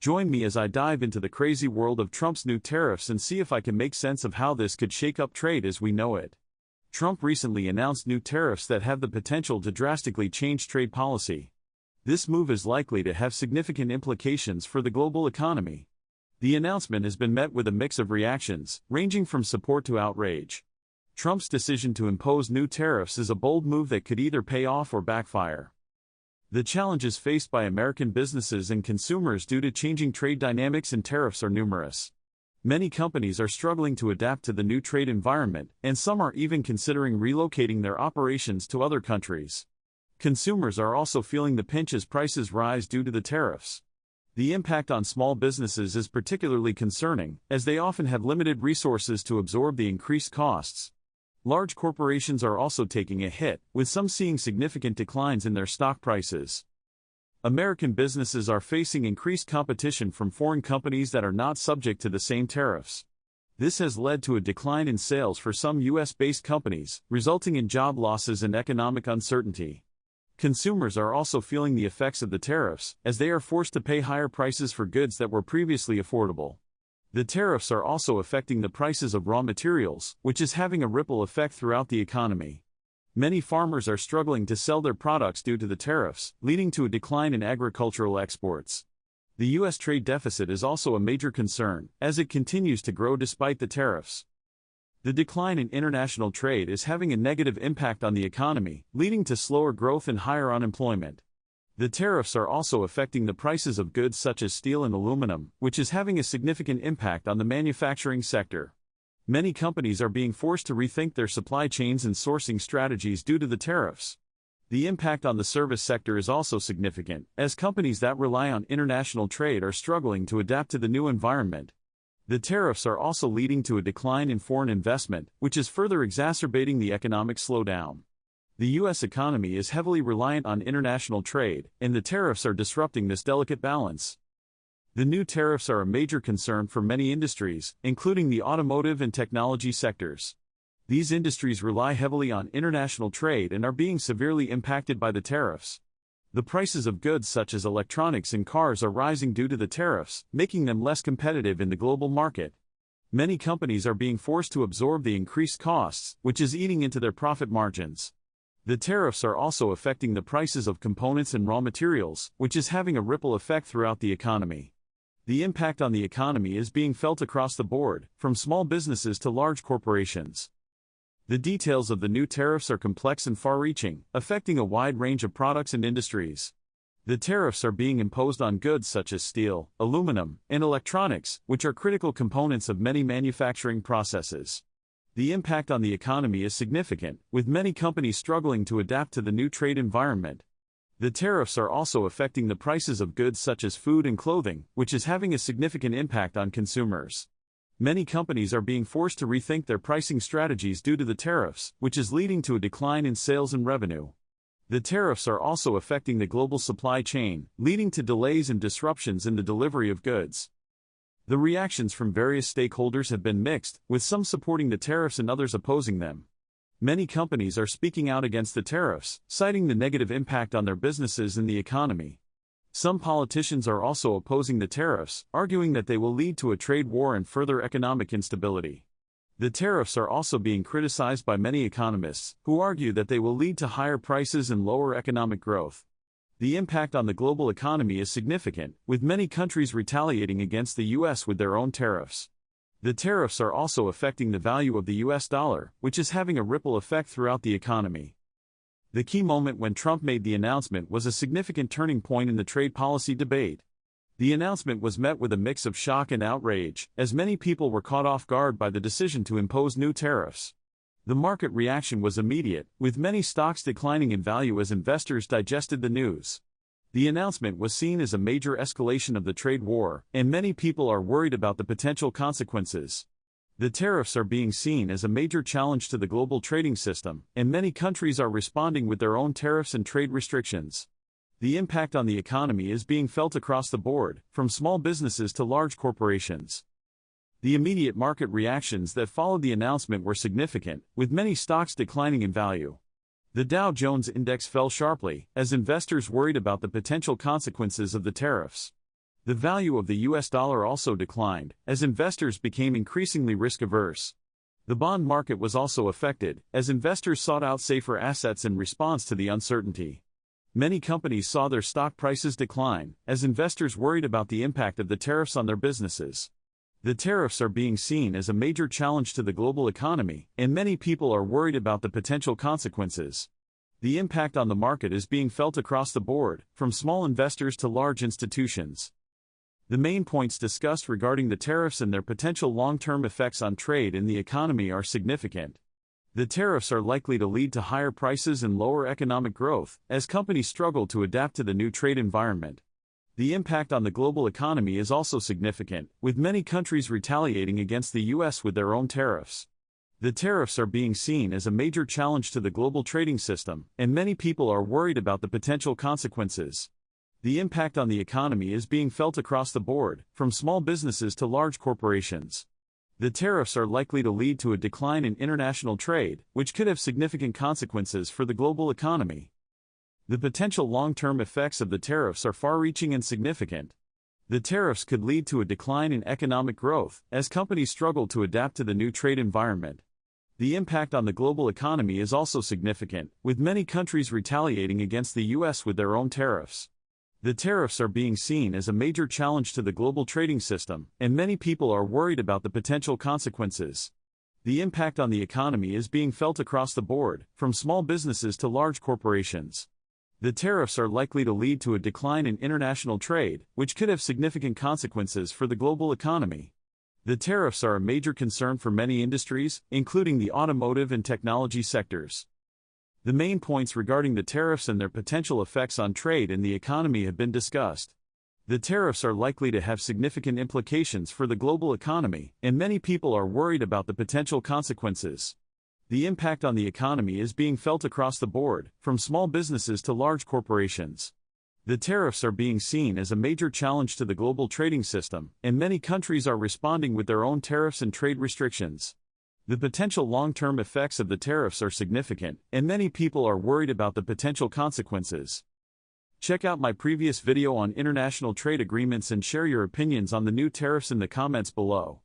Join me as I dive into the crazy world of Trump's new tariffs and see if I can make sense of how this could shake up trade as we know it. Trump recently announced new tariffs that have the potential to drastically change trade policy. This move is likely to have significant implications for the global economy. The announcement has been met with a mix of reactions, ranging from support to outrage. Trump's decision to impose new tariffs is a bold move that could either pay off or backfire. The challenges faced by American businesses and consumers due to changing trade dynamics and tariffs are numerous. Many companies are struggling to adapt to the new trade environment, and some are even considering relocating their operations to other countries. Consumers are also feeling the pinch as prices rise due to the tariffs. The impact on small businesses is particularly concerning, as they often have limited resources to absorb the increased costs. Large corporations are also taking a hit, with some seeing significant declines in their stock prices. American businesses are facing increased competition from foreign companies that are not subject to the same tariffs. This has led to a decline in sales for some U.S.-based companies, resulting in job losses and economic uncertainty. Consumers are also feeling the effects of the tariffs, as they are forced to pay higher prices for goods that were previously affordable. The tariffs are also affecting the prices of raw materials, which is having a ripple effect throughout the economy. Many farmers are struggling to sell their products due to the tariffs, leading to a decline in agricultural exports. The U.S. trade deficit is also a major concern, as it continues to grow despite the tariffs. The decline in international trade is having a negative impact on the economy, leading to slower growth and higher unemployment. The tariffs are also affecting the prices of goods such as steel and aluminum, which is having a significant impact on the manufacturing sector. Many companies are being forced to rethink their supply chains and sourcing strategies due to the tariffs. The impact on the service sector is also significant, as companies that rely on international trade are struggling to adapt to the new environment. The tariffs are also leading to a decline in foreign investment, which is further exacerbating the economic slowdown. The U.S. economy is heavily reliant on international trade, and the tariffs are disrupting this delicate balance. The new tariffs are a major concern for many industries, including the automotive and technology sectors. These industries rely heavily on international trade and are being severely impacted by the tariffs. The prices of goods such as electronics and cars are rising due to the tariffs, making them less competitive in the global market. Many companies are being forced to absorb the increased costs, which is eating into their profit margins. The tariffs are also affecting the prices of components and raw materials, which is having a ripple effect throughout the economy. The impact on the economy is being felt across the board, from small businesses to large corporations. The details of the new tariffs are complex and far-reaching, affecting a wide range of products and industries. The tariffs are being imposed on goods such as steel, aluminum, and electronics, which are critical components of many manufacturing processes. The impact on the economy is significant, with many companies struggling to adapt to the new trade environment. The tariffs are also affecting the prices of goods such as food and clothing, which is having a significant impact on consumers. Many companies are being forced to rethink their pricing strategies due to the tariffs, which is leading to a decline in sales and revenue. The tariffs are also affecting the global supply chain, leading to delays and disruptions in the delivery of goods. The reactions from various stakeholders have been mixed, with some supporting the tariffs and others opposing them. Many companies are speaking out against the tariffs, citing the negative impact on their businesses and the economy. Some politicians are also opposing the tariffs, arguing that they will lead to a trade war and further economic instability. The tariffs are also being criticized by many economists, who argue that they will lead to higher prices and lower economic growth. The impact on the global economy is significant, with many countries retaliating against the U.S. with their own tariffs. The tariffs are also affecting the value of the U.S. dollar, which is having a ripple effect throughout the economy. The key moment when Trump made the announcement was a significant turning point in the trade policy debate. The announcement was met with a mix of shock and outrage, as many people were caught off guard by the decision to impose new tariffs. The market reaction was immediate, with many stocks declining in value as investors digested the news. The announcement was seen as a major escalation of the trade war, and many people are worried about the potential consequences. The tariffs are being seen as a major challenge to the global trading system, and many countries are responding with their own tariffs and trade restrictions. The impact on the economy is being felt across the board, from small businesses to large corporations. The immediate market reactions that followed the announcement were significant, with many stocks declining in value. The Dow Jones Index fell sharply, as investors worried about the potential consequences of the tariffs. The value of the US dollar also declined, as investors became increasingly risk-averse. The bond market was also affected, as investors sought out safer assets in response to the uncertainty. Many companies saw their stock prices decline, as investors worried about the impact of the tariffs on their businesses. The tariffs are being seen as a major challenge to the global economy, and many people are worried about the potential consequences. The impact on the market is being felt across the board, from small investors to large institutions. The main points discussed regarding the tariffs and their potential long-term effects on trade and the economy are significant. The tariffs are likely to lead to higher prices and lower economic growth, as companies struggle to adapt to the new trade environment. The impact on the global economy is also significant, with many countries retaliating against the US with their own tariffs. The tariffs are being seen as a major challenge to the global trading system, and many people are worried about the potential consequences. The impact on the economy is being felt across the board, from small businesses to large corporations. The tariffs are likely to lead to a decline in international trade, which could have significant consequences for the global economy. The potential long-term effects of the tariffs are far-reaching and significant. The tariffs could lead to a decline in economic growth, as companies struggle to adapt to the new trade environment. The impact on the global economy is also significant, with many countries retaliating against the US with their own tariffs. The tariffs are being seen as a major challenge to the global trading system, and many people are worried about the potential consequences. The impact on the economy is being felt across the board, from small businesses to large corporations. The tariffs are likely to lead to a decline in international trade, which could have significant consequences for the global economy. The tariffs are a major concern for many industries, including the automotive and technology sectors. The main points regarding the tariffs and their potential effects on trade and the economy have been discussed. The tariffs are likely to have significant implications for the global economy, and many people are worried about the potential consequences. The impact on the economy is being felt across the board, from small businesses to large corporations. The tariffs are being seen as a major challenge to the global trading system, and many countries are responding with their own tariffs and trade restrictions. The potential long-term effects of the tariffs are significant, and many people are worried about the potential consequences. Check out my previous video on international trade agreements and share your opinions on the new tariffs in the comments below.